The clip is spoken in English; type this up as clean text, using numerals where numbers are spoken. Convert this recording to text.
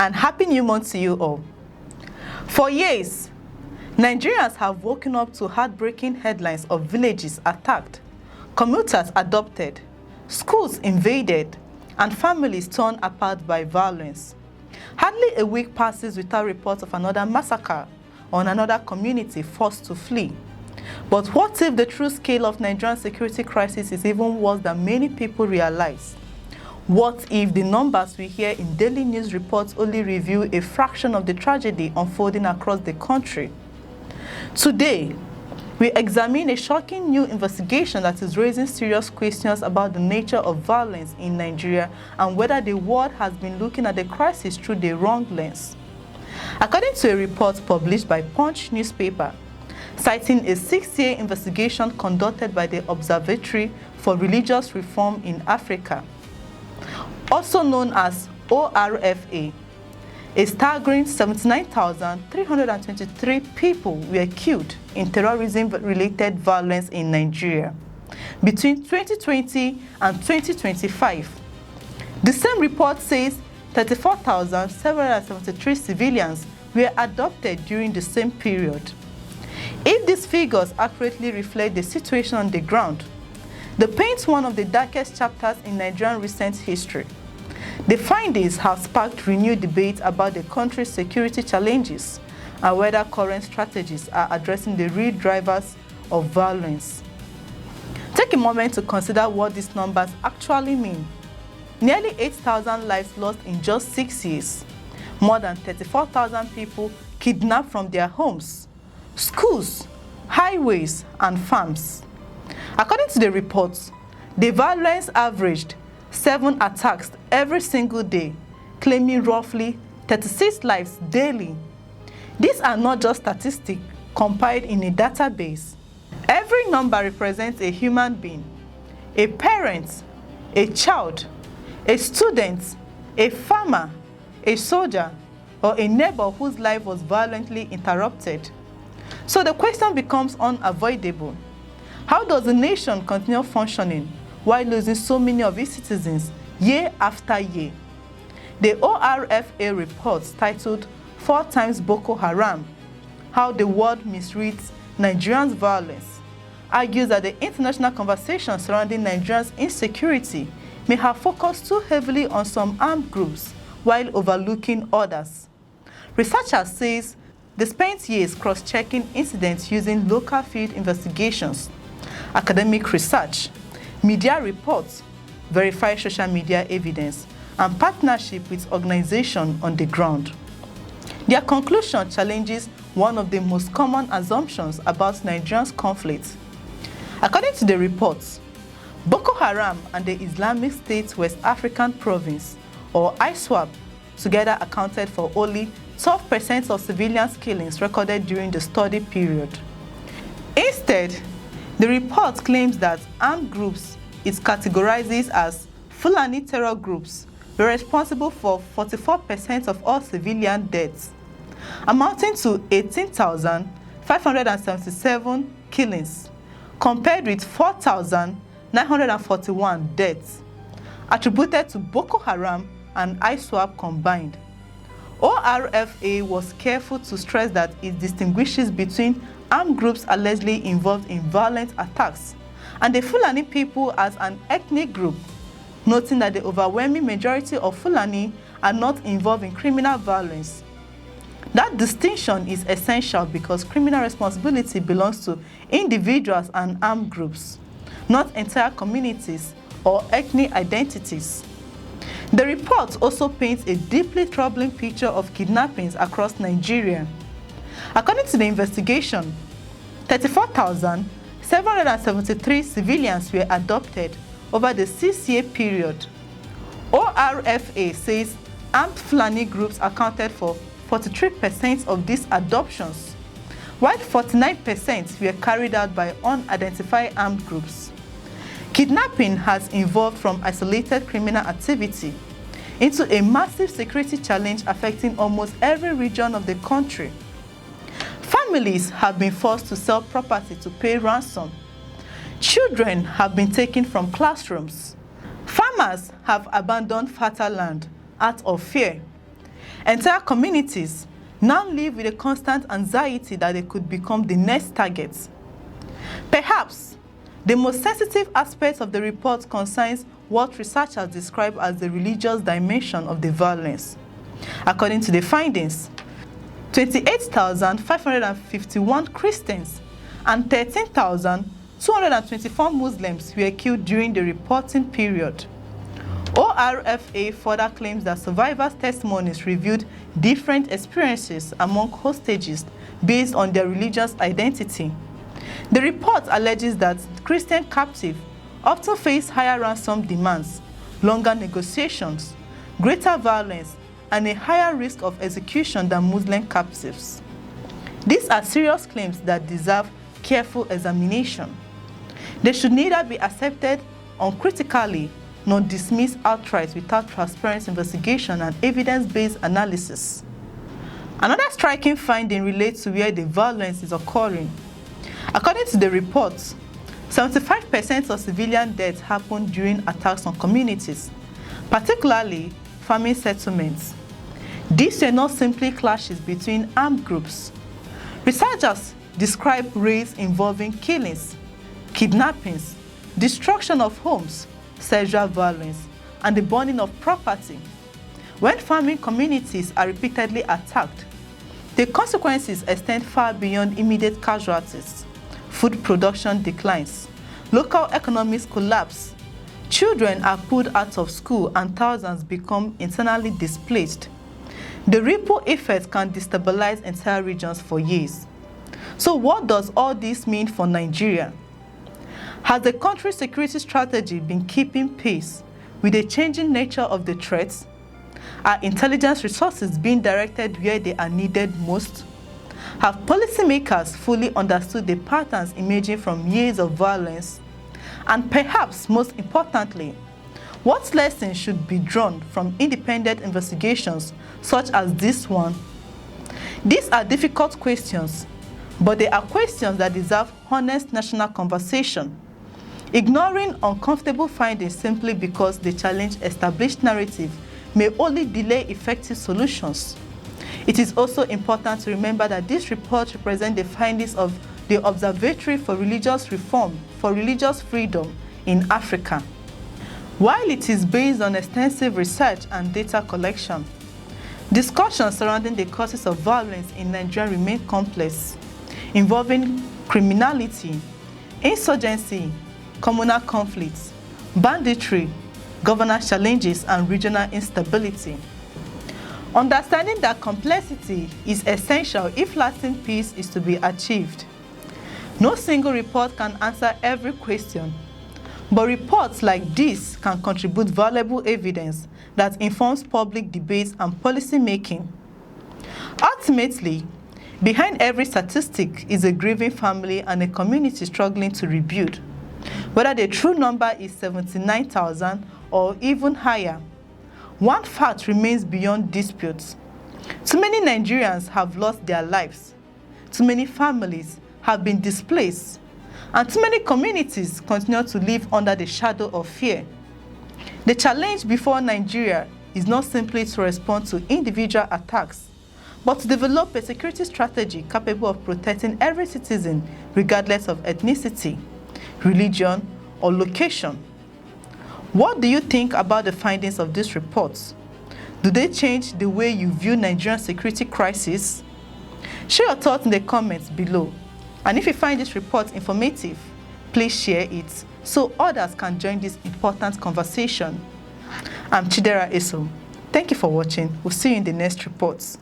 and Happy New Month to you all. For years, Nigerians have woken up to heartbreaking headlines of villages attacked, commuters adopted, schools invaded, and families torn apart by violence. Hardly a week passes without reports of another massacre on another community forced to flee. But what if the true scale of Nigerian security crisis is even worse than many people realize? What if the numbers we hear in daily news reports only reveal a fraction of the tragedy unfolding across the country? Today, we examine a shocking new investigation that is raising serious questions about the nature of violence in Nigeria and whether the world has been looking at the crisis through the wrong lens. According to a report published by Punch newspaper, citing a 6-year investigation conducted by the Observatory for Religious Reform in Africa, also known as ORFA, a staggering 79,323 people were killed in terrorism-related violence in Nigeria between 2020 and 2025. The same report says 34,773 civilians were adopted during the same period. If these figures accurately reflect the situation on the ground, they paint one of the darkest chapters in Nigerian recent history. The findings have sparked renewed debate about the country's security challenges and whether current strategies are addressing the real drivers of violence. Take a moment to consider what these numbers actually mean. Nearly 8,000 lives lost in just 6 years, more than 34,000 people kidnapped from their homes, schools, highways, and farms. According to the reports, the violence averaged 7 attacks every single day, claiming roughly 36 lives daily. These are not just statistics compiled in a database. Every number represents a human being, a parent, a child, a student, a farmer, a soldier, or a neighbor whose life was violently interrupted. So the question becomes unavoidable. How does a nation continue functioning while losing so many of its citizens year after year? The ORFA report titled 4 times Boko Haram, How the World Misreads Nigerians' Violence, argues that the international conversation surrounding Nigerians' insecurity may have focused too heavily on some armed groups while overlooking others. Researchers say they spent years cross-checking incidents using local field investigations, academic research, media reports, verified social media evidence, and partnership with organizations on the ground. Their conclusion challenges one of the most common assumptions about Nigeria's conflict. According to the reports, Boko Haram and the Islamic State West African Province, or ISWAP, together accounted for only 12% of civilians' killings recorded during the study period. Instead, the report claims that armed groups it categorizes as Fulani terror groups were responsible for 44% of all civilian deaths, amounting to 18,577 killings, compared with 4,941 deaths attributed to Boko Haram and ISWAP combined. ORFA was careful to stress that it distinguishes between armed groups allegedly involved in violent attacks and the Fulani people as an ethnic group, noting that the overwhelming majority of Fulani are not involved in criminal violence. That distinction is essential because criminal responsibility belongs to individuals and armed groups, not entire communities or ethnic identities. The report also paints a deeply troubling picture of kidnappings across Nigeria. According to the investigation, 34,773 civilians were adopted over the 6-year period. ORFA says armed Fulani groups accounted for 43% of these adoptions, while 49% were carried out by unidentified armed groups. Kidnapping has evolved from isolated criminal activity into a massive security challenge affecting almost every region of the country. Families have been forced to sell property to pay ransom. Children have been taken from classrooms. Farmers have abandoned fertile land out of fear. Entire communities now live with a constant anxiety that they could become the next target. Perhaps the most sensitive aspect of the report concerns what researchers describe as the religious dimension of the violence. According to the findings, 28,551 Christians and 13,224 Muslims were killed during the reporting period. ORFA further claims that survivors' testimonies revealed different experiences among hostages based on their religious identity. The report alleges that Christian captives often face higher ransom demands, longer negotiations, greater violence, and a higher risk of execution than Muslim captives. These are serious claims that deserve careful examination. They should neither be accepted uncritically nor dismissed outright without transparent investigation and evidence-based analysis. Another striking finding relates to where the violence is occurring. According to the report, 75% of civilian deaths happened during attacks on communities, particularly farming settlements. These were not simply clashes between armed groups. Researchers describe raids involving killings, kidnappings, destruction of homes, sexual violence, and the burning of property. When farming communities are repeatedly attacked, the consequences extend far beyond immediate casualties. Food production declines, local economies collapse, children are pulled out of school, and thousands become internally displaced. The ripple effect can destabilize entire regions for years. So what does all this mean for Nigeria? Has the country's security strategy been keeping pace with the changing nature of the threats? Are intelligence resources being directed where they are needed most? Have policymakers fully understood the patterns emerging from years of violence? And perhaps most importantly, what lessons should be drawn from independent investigations such as this one? These are difficult questions, but they are questions that deserve honest national conversation. Ignoring uncomfortable findings simply because they challenge established narrative may only delay effective solutions. It is also important to remember that this report represents the findings of the Observatory for Religious Reform for Religious Freedom in Africa. While it is based on extensive research and data collection, discussions surrounding the causes of violence in Nigeria remain complex, involving criminality, insurgency, communal conflicts, banditry, governance challenges, and regional instability. Understanding that complexity is essential if lasting peace is to be achieved. No single report can answer every question, but reports like this can contribute valuable evidence that informs public debates and policy making. Ultimately, behind every statistic is a grieving family and a community struggling to rebuild. Whether the true number is 79,000 or even higher, one fact remains beyond dispute. Too many Nigerians have lost their lives. Too many families have been displaced. And too many communities continue to live under the shadow of fear. The challenge before Nigeria is not simply to respond to individual attacks, but to develop a security strategy capable of protecting every citizen regardless of ethnicity, religion, or location. What do you think about the findings of this report? Do they change the way you view Nigerian security crisis? Share your thoughts in the comments below. And if you find this report informative, please share it so others can join this important conversation. I'm Chidera Eso. Thank you for watching. We'll see you in the next reports.